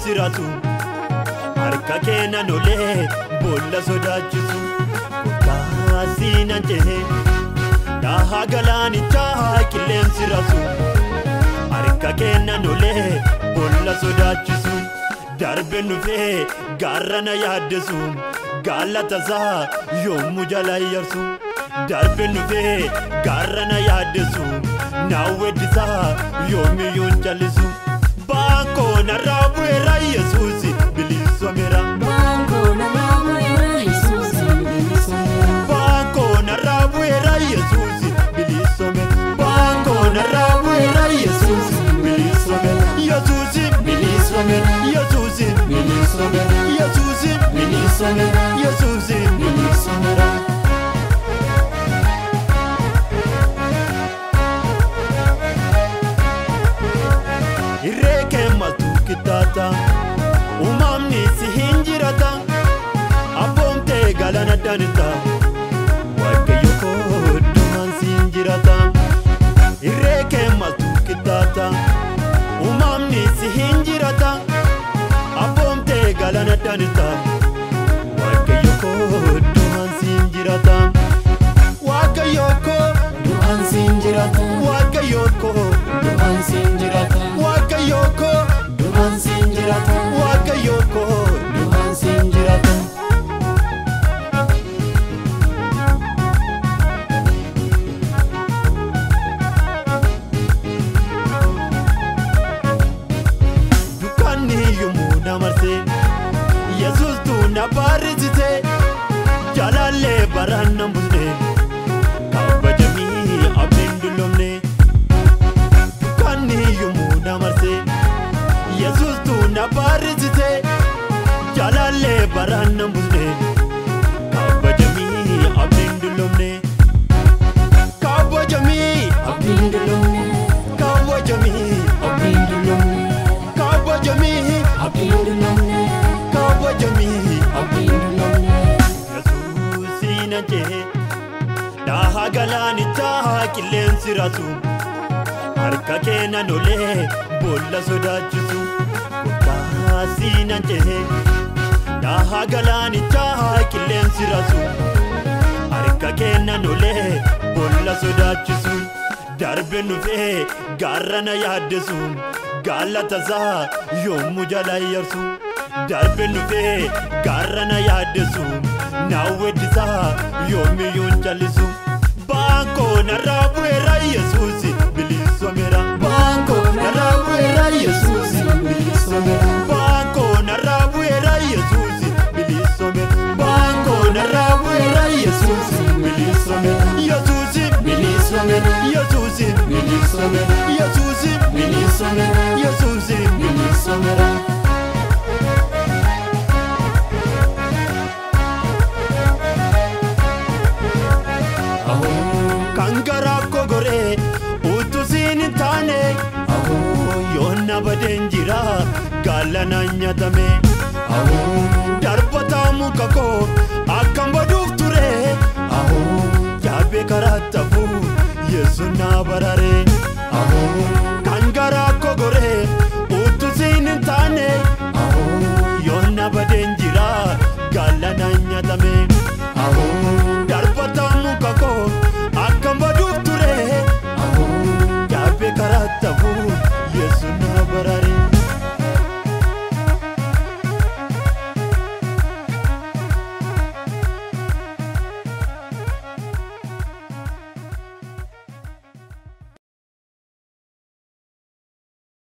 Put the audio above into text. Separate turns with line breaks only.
qilleensi raatu harka keenya nolee boolla sodaachisu kaasiinan jehe dhaha galaanichaa qilleensi raatu harka keenya nolee boolla sodaachisu darbe nufee gaarra na yaaddesu gaalatasaa yoommu jala yarsu darbe nufee gaarra na yaaddesu naawweddisaa yoomiyyuun callisu baanko narraa bu'eera Yesuusi bilisoomera
baanko narraa bu'eera Yesuusi bilisoomera
baanko narraa bu'eera Yesuusi bilisoomera baanko narraa bu'eera Yesuusi bilisoomera Yesuusi bilisoomera Yesuusi bilisoomera Yesuusi bilisoomera Yesuusi bilisoomera irreke matu kitata umamni si hinjirata abomte galana danita waaqayyo ko duman si hinjirata irreke matu kitata umamni si hinjirata abomte galana danita waaqayyo ko duman si hinjirata waaqayyo ko duman si hinjirata waaqayyo ko duman si hinjirata Wakayoko, duman sinjirata. Wakayoko, duman sinjirata. Dukani yomu namarse, Yesus tu na barizite, jalale barana musne, kabajami abindulomne. Dukani yomu namarse. Yesus tu na barizite jalale barana musne kabajami abindulomne kabajami
abindulomne
kabajami
abindulomne
kabajami
abindulomne
kabajami
abindulomne
Yesuusi nanje dhaha galaanichaa qilleensi raatu harka keenya nolee boolla sodaachisu kaasiinan jehe dhaha galaanichaa qilleensi raatu harka keenya nolee boolla sodaachisu darbe nufee gaarra na yaaddesu gaalatasaa yoommu jala yarsu darbe nufee gaarra na yaaddesu naawweddisaa yoomiyyuun callisu baanko narraa bu'eera Yesuusi bilisoomera
baanko narraa bu'eera Yesuusi bilisoomera
baanko narraa bu'eera Yesuusi bilisoomera
baanko narraa bu'eera Yesuusi bilisoomera
Yesuusi
bilisoomera
Yesuusi
bilisoomera
Yesuusi
bilisoomera
Yesuusi
bilisoomera
Kangara kogore utusin taane yoonna badenjira galana nyatame darbata mukako akkam baduuf ture jaabe karattafu Yesu na barare Kangara kogore utusin taane